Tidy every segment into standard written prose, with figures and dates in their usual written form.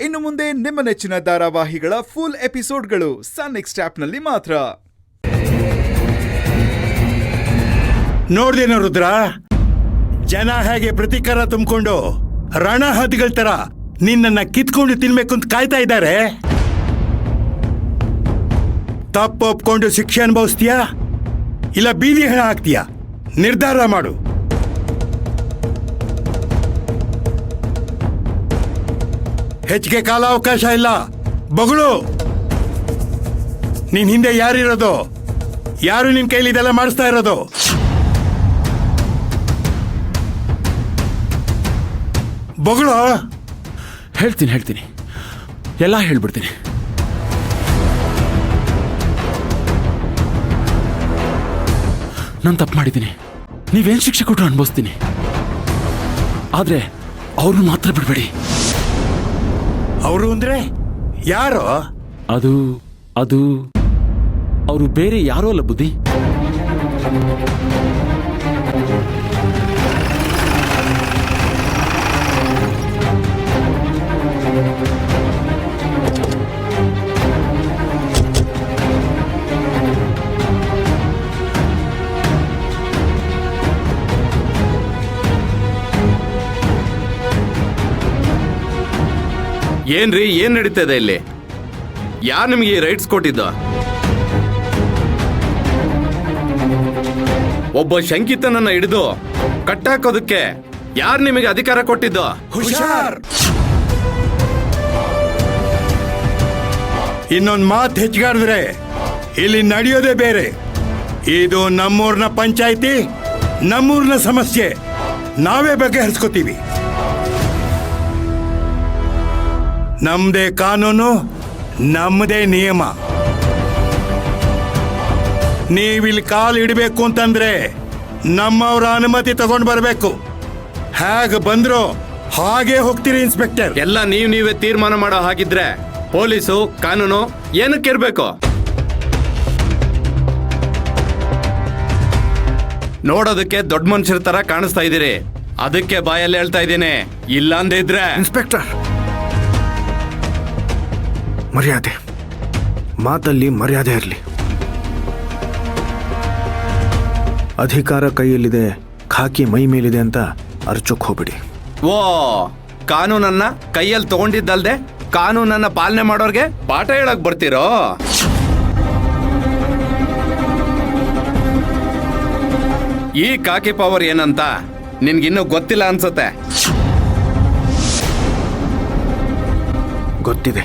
ಇನ್ನು ಮುಂದೆ ನಿಮ್ಮ ನೆಚ್ಚಿನ ಧಾರಾವಾಹಿಗಳ ಫುಲ್ ಎಪಿಸೋಡ್ಗಳು ಸನ್ ನೆಕ್ಸ್ಟ್ ಆಪ್ನಲ್ಲಿ ಮಾತ್ರ. ನೋಡ್ದೇನೋ ರುದ್ರ, ಜನ ಹೇಗೆ ಪ್ರತಿಕಾರ ತುಂಬಿಕೊಂಡು ರಣಹದ್ದಿಗಳ ತರ ನಿನ್ನನ್ನ ಕಿತ್ಕೊಂಡು ತಿನ್ಬೇಕು ಅಂತ ಕಾಯ್ತಾ ಇದ್ದಾರೆ. ತಪ್ಪು ಒಪ್ಕೊಂಡು ಶಿಕ್ಷೆ ಅನುಭವಿಸ್ತೀಯಾ ಇಲ್ಲ ಬೀದಿ ಹೆಣ ಹಾಕ್ತೀಯಾ? ನಿರ್ಧಾರ ಮಾಡು. ಹೆಚ್ಚಿಗೆ ಕಾಲಾವಕಾಶ ಇಲ್ಲ. ಬಗಳು. ನಿನ್ ಹಿಂದೆ ಯಾರಿರೋದು? ಯಾರು ನಿನ್ ಕೈಲಿ ಇದೆಲ್ಲ ಮಾಡಿಸ್ತಾ ಇರೋದು? ಬಗಳು. ಹೇಳ್ತೀನಿ ಎಲ್ಲ ಹೇಳ್ಬಿಡ್ತೀನಿ. ನಾನು ತಪ್ಪು ಮಾಡಿದ್ದೀನಿ. ನೀವೇನು ಶಿಕ್ಷೆ ಕೊಟ್ಟರು ಅನುಭವಿಸ್ತೀನಿ. ಆದ್ರೆ ಅವ್ರನ್ನ ಮಾತ್ರ ಬಿಡಬೇಡಿ. ಅವರು ಅಂದ್ರೆ ಯಾರೋ? ಅದು ಅವರು ಬೇರೆ ಯಾರೋ ಅಲ್ಲ ಬುದ್ಧಿ. ಏನ್ರಿ, ಏನ್ ನಡೀತದೆ ಇಲ್ಲಿ? ಯಾರು ನಿಮಗೆ ರೈಟ್ಸ್ ಕೊಟ್ಟಿದ್ದ? ಒಬ್ಬ ಶಂಕಿತನನ್ನ ಹಿಡಿದು ಕಟ್ಟಾಕೋದಕ್ಕೆ ಯಾರು ನಿಮಗೆ ಅಧಿಕಾರ ಕೊಟ್ಟಿದ್ದ? ಹುಷಾರ್. ಇನ್ನೊಂದು ಮಾತು ಹೆಚ್ಚಿಗಾಡಿದ್ರೆ ಇಲ್ಲಿ ನಡೆಯೋದೇ ಬೇರೆ. ಇದು ನಮ್ಮೂರ್ನ ಪಂಚಾಯಿತಿ, ನಮ್ಮೂರ್ನ ಸಮಸ್ಯೆ. ನಾವೇ ಬಗೆಹರಿಸ್ಕೋತೀವಿ. ನಮ್ದೇ ಕಾನೂನು, ನಮ್ಮದೇ ನಿಯಮ. ನೀವಿಲ್ಲಿ ಕಾಲು ಇಡಬೇಕು ಅಂತಂದ್ರೆ ನಮ್ಮವರ ಅನುಮತಿ ತಗೊಂಡು ಬರಬೇಕು. ಹೇಗೆ ಬಂದ್ರೋ ಹಾಗೆ ಹೋಗ್ತೀರಿ ಇನ್ಸ್ಪೆಕ್ಟರ್. ಎಲ್ಲ ನೀವೇ ತೀರ್ಮಾನ ಮಾಡೋ ಹಾಗಿದ್ರೆ ಪೊಲೀಸು ಕಾನೂನು ಏನಕ್ಕಿರ್ಬೇಕು? ನೋಡೋದಕ್ಕೆ ದೊಡ್ಡ ಮನುಷ್ಯರ ತರ ಕಾಣಿಸ್ತಾ ಇದ್ದೀರಿ, ಅದಕ್ಕೆ ಬಾಯಲ್ಲಿ ಹೇಳ್ತಾ ಇದ್ದೀನಿ. ಇಲ್ಲ ಅಂದೇ ಇದ್ರೆ ಇನ್ಸ್ಪೆಕ್ಟರ್, ಮರ್ಯಾದೆ, ಮಾತಲ್ಲಿ ಮರ್ಯಾದೆ ಇರಲಿ. ಅಧಿಕಾರ ಕೈಯಲ್ಲಿದೆ, ಖಾಕಿ ಮೈ ಮೇಲಿದೆ ಅಂತ ಅರ್ಚೋಕ್ ಹೋಗ್ಬಿಡಿ. ಓ, ಕಾನೂನನ್ನ ಕೈಯಲ್ಲಿ ತಗೊಂಡಿದ್ದಲ್ದೆ ಕಾನೂನನ್ನ ಪಾಲನೆ ಮಾಡೋರ್ಗೆ ಪಾಠ ಹೇಳಕ್ ಬರ್ತಿರೋ? ಈ ಕಾಕಿ ಪವರ್ ಏನಂತ ನಿನ್ಗಿನ್ನೂ ಗೊತ್ತಿಲ್ಲ ಅನ್ಸತ್ತೆ. ಗೊತ್ತಿದೆ,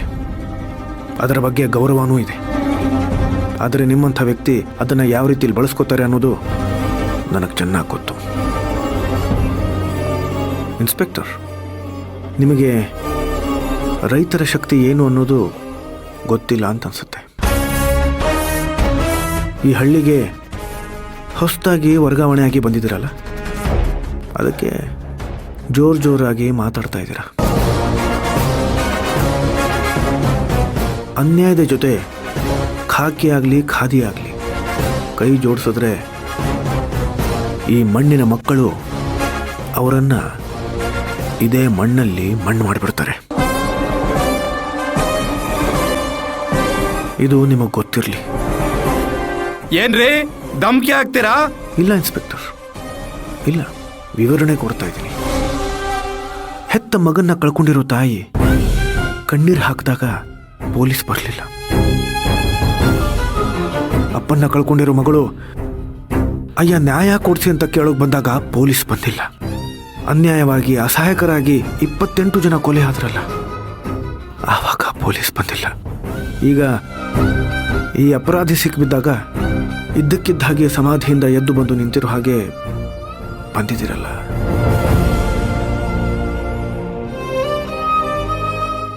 ಅದರ ಬಗ್ಗೆ ಗೌರವನೂ ಇದೆ. ಆದರೆ ನಿಮ್ಮಂಥ ವ್ಯಕ್ತಿ ಅದನ್ನು ಯಾವ ರೀತಿಯಲ್ಲಿ ಬಳಸ್ಕೋತಾರೆ ಅನ್ನೋದು ನನಗೆ ಚೆನ್ನಾಗಿ ಗೊತ್ತು. ಇನ್ಸ್ಪೆಕ್ಟರ್, ನಿಮಗೆ ರೈತರ ಶಕ್ತಿ ಏನು ಅನ್ನೋದು ಗೊತ್ತಿಲ್ಲ ಅಂತ ಅನ್ಸುತ್ತೆ. ಈ ಹಳ್ಳಿಗೆ ಹೊಸದಾಗಿ ವರ್ಗಾವಣೆಯಾಗಿ ಬಂದಿದ್ದೀರಲ್ಲ, ಅದಕ್ಕೆ ಜೋರಾಗಿ ಮಾತಾಡ್ತಾ ಇದ್ದೀರಾ. ಅನ್ಯಾಯದ ಜೊತೆ ಖಾಕಿ ಆಗಲಿ ಖಾದಿ ಆಗಲಿ ಕೈ ಜೋಡಿಸಿದ್ರೆ ಈ ಮಣ್ಣಿನ ಮಕ್ಕಳು ಅವರನ್ನು ಇದೇ ಮಣ್ಣಲ್ಲಿ ಮಣ್ಣು ಮಾಡಿಬಿಡ್ತಾರೆ. ಇದು ನಿಮಗೆ ಗೊತ್ತಿರಲಿ. ಏನ್ರಿ ಧಮ್ಕಿ ಹಾಕ್ತೀರಾ? ಇಲ್ಲ ಇನ್ಸ್ಪೆಕ್ಟರ್, ಇಲ್ಲ, ವಿವರಣೆ ಕೊಡ್ತಾ ಇದ್ದೀನಿ. ಹೆತ್ತ ಮಗನ್ನ ಕಳ್ಕೊಂಡಿರೋ ತಾಯಿ ಕಣ್ಣೀರು ಹಾಕಿದಾಗ ಪೊಲೀಸ್ ಬರಲಿಲ್ಲ. ಅಪ್ಪನ್ನ ಕಳ್ಕೊಂಡಿರೋ ಮಗಳು ಅಯ್ಯ ನ್ಯಾಯ ಕೊಡ್ಸಿ ಅಂತ ಕೇಳೋಕೆ ಬಂದಾಗ ಪೊಲೀಸ್ ಬಂದಿಲ್ಲ. ಅನ್ಯಾಯವಾಗಿ ಅಸಹಾಯಕರಾಗಿ 28 ಜನ ಕೊಲೆ ಆದ್ರಲ್ಲ, ಆವಾಗ ಪೊಲೀಸ್ ಬಂದಿಲ್ಲ. ಈಗ ಈ ಅಪರಾಧಿ ಸಿಕ್ಕಿಬಿದ್ದಾಗ ಇದ್ದಕ್ಕಿದ್ದ ಹಾಗೆ ಸಮಾಧಿಯಿಂದ ಎದ್ದು ಬಂದು ನಿಂತಿರೋ ಹಾಗೆ ಬಂದಿದ್ದೀರಲ್ಲ.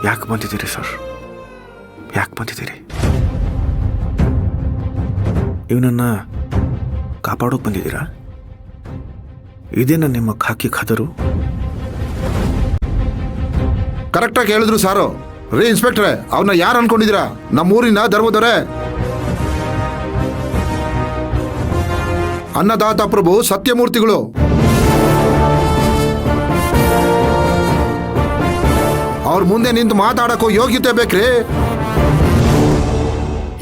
ಯಾಕೆ ಬಂದಿದ್ದೀರಿ ಸರ್? ಯಾಕೆ ಬಂದಿದ್ದೀರಿ? ಇವನನ್ನ ಕಾಪಾಡೋಕೆ ಬಂದಿದ್ದೀರಾ? ಇದೇನ ನಿಮ್ಮ ಖಾಕಿ ಖದರು? ಕರೆಕ್ಟಾಗಿ ಹೇಳಿದ್ರು ಸಾರು. ರೀ ಇನ್ಸ್ಪೆಕ್ಟ್ರೆ, ಅವನ್ನ ಯಾರು ಅನ್ಕೊಂಡಿದ್ದೀರಾ? ನಮ್ಮೂರಿನ ಧರ್ಮದೊರೆ ಅನ್ನದಾತ ಪ್ರಭು ಸತ್ಯಮೂರ್ತಿಗಳು. ಅವ್ರ ಮುಂದೆ ನಿಂತು ಮಾತಾಡಕ್ಕೂ ಯೋಗ್ಯತೆ ಬೇಕ್ರಿ.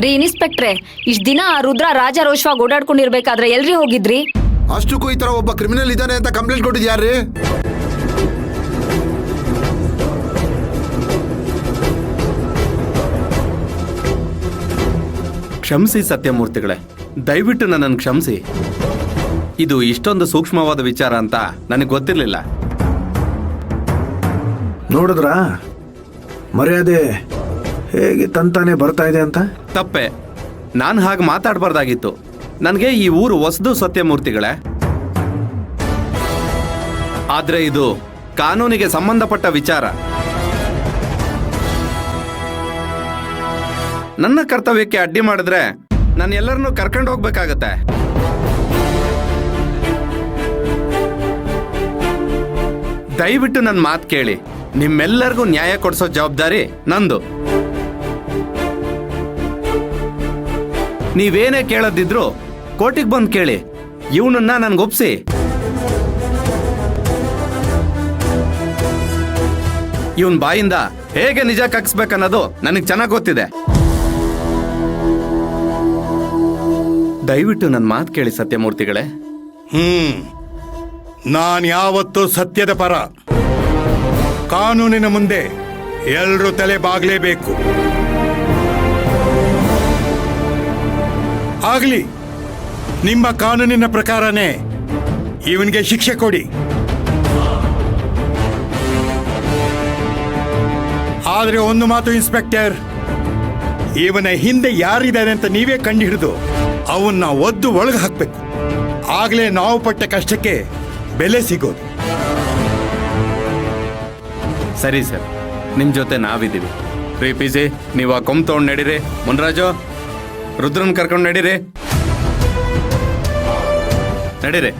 ರೀ ಇನ್ಸ್ಪೆಕ್ಟ್ರೆ, ಇಷ್ಟ ದಿನ ಆ ರುದ್ರ ರಾಜಾರೋಷವಾಗಿ ಓಡಾಡ್ಕೊಂಡಿರ್ಬೇಕಾದ್ರೆ ಎಲ್ರಿ ಹೋಗಿದ್ರಿ? ಅಷ್ಟಕ್ಕೂ ಈ ತರ ಒಬ್ಬ ಕ್ರಿಮಿನಲ್ ಇದ್ದಾನೆ ಅಂತ ಕಂಪ್ಲೇಂಟ್ ಕೊಟ್ಟಿದ್ಯಾರ್ರಿ? ಕ್ಷಮಿಸಿ ಸತ್ಯಮೂರ್ತಿಗಳೇ, ದಯವಿಟ್ಟು ನನ್ನನ್ನು ಕ್ಷಮಿಸಿ. ಇದು ಇಷ್ಟೊಂದು ಸೂಕ್ಷ್ಮವಾದ ವಿಚಾರ ಅಂತ ನನಗೆ ಗೊತ್ತಿರಲಿಲ್ಲ. ನೋಡಿದ್ರಾ ಮರ್ಯಾದೆ ಹೇಗೆ ತಂತಾನೆ ಬರ್ತಾ ಇದೆ ಅಂತ? ತಪ್ಪೆ, ನಾನು ಹಾಗೆ ಮಾತಾಡಬಾರ್ದಾಗಿತ್ತು. ನನಗೆ ಈ ಊರು ಹೊಸದು ಸತ್ಯಮೂರ್ತಿಗಳೇ. ಆದ್ರೆ ಇದು ಕಾನೂನಿಗೆ ಸಂಬಂಧಪಟ್ಟ ವಿಚಾರ. ನನ್ನ ಕರ್ತವ್ಯಕ್ಕೆ ಅಡ್ಡಿ ಮಾಡಿದ್ರೆ ನಾನು ಎಲ್ಲರನ್ನೂ ಕರ್ಕೊಂಡು ಹೋಗ್ಬೇಕಾಗತ್ತೆ. ದಯವಿಟ್ಟು ನನ್ನ ಮಾತು ಕೇಳಿ. ನಿಮ್ಮೆಲ್ಲರಿಗೂ ನ್ಯಾಯ ಕೊಡಿಸೋ ಜವಾಬ್ದಾರಿ ನಂದು. ನೀವೇನೇ ಕೇಳದಿದ್ರು ಕೋರ್ಟಿಗೆ ಬಂದು ಕೇಳಿ. ಇವನನ್ನ ನನ್ಗೊಪ್ಸಿ. ಇವನ್ ಬಾಯಿಂದ ಹೇಗೆ ನಿಜ ಕಕ್ಸ್ಬೇಕನ್ನೋದು ನನಗೆ ಚೆನ್ನಾಗಿ ಗೊತ್ತಿದೆ. ದಯವಿಟ್ಟು ನನ್ನ ಮಾತು ಕೇಳಿ ಸತ್ಯಮೂರ್ತಿಗಳೇ. ನಾನು ಯಾವತ್ತೂ ಸತ್ಯದ ಪರ. ಕಾನೂನಿನ ಮುಂದೆ ಎಲ್ಲರೂ ತಲೆ ಬಾಗ್ಲೇಬೇಕು. ಆಗ್ಲಿ, ನಿಮ್ಮ ಕಾನೂನಿನ ಪ್ರಕಾರನೇ ಇವನಿಗೆ ಶಿಕ್ಷೆ ಕೊಡಿ. ಆದ್ರೆ ಒಂದು ಮಾತು ಇನ್ಸ್ಪೆಕ್ಟರ್, ಇವನ ಹಿಂದೆ ಯಾರಿದ್ದಾರೆ ಅಂತ ನೀವೇ ಕಂಡುಹಿಡಿದು ಅವನ್ನ ಒದ್ದು ಒಳಗೆ ಹಾಕ್ಬೇಕು. ಆಗ್ಲೇ ನಾವು ಪಟ್ಟ ಕಷ್ಟಕ್ಕೆ ಬೆಲೆ ಸಿಗೋದು. ಸರಿ ಸರ್, ನಿಮ್ ಜೊತೆ ನಾವಿದ್ದೀವಿ. ರೀ ಪಿ ಸಿ, ನೀವು ಆ ಕೊಂಬ್ ತಗೊಂಡು ನಡೀರಿ. ಮುನ್ರಾಜು, ರುದ್ರನ್ ಕರ್ಕೊಂಡು ನಡೀರಿ. ನಡೀರಿ.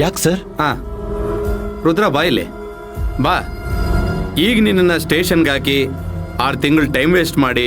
ಯಾಕೆ ಸರ್? ಹಾ, ರುದ್ರ ಬಾ ಇಲ್ಲಿ ಬಾ. ಈಗ ನಿನ್ನ ಸ್ಟೇಷನ್ಗೆ ಹಾಕಿ 6 ತಿಂಗಳು ಟೈಮ್ ವೇಸ್ಟ್ ಮಾಡಿ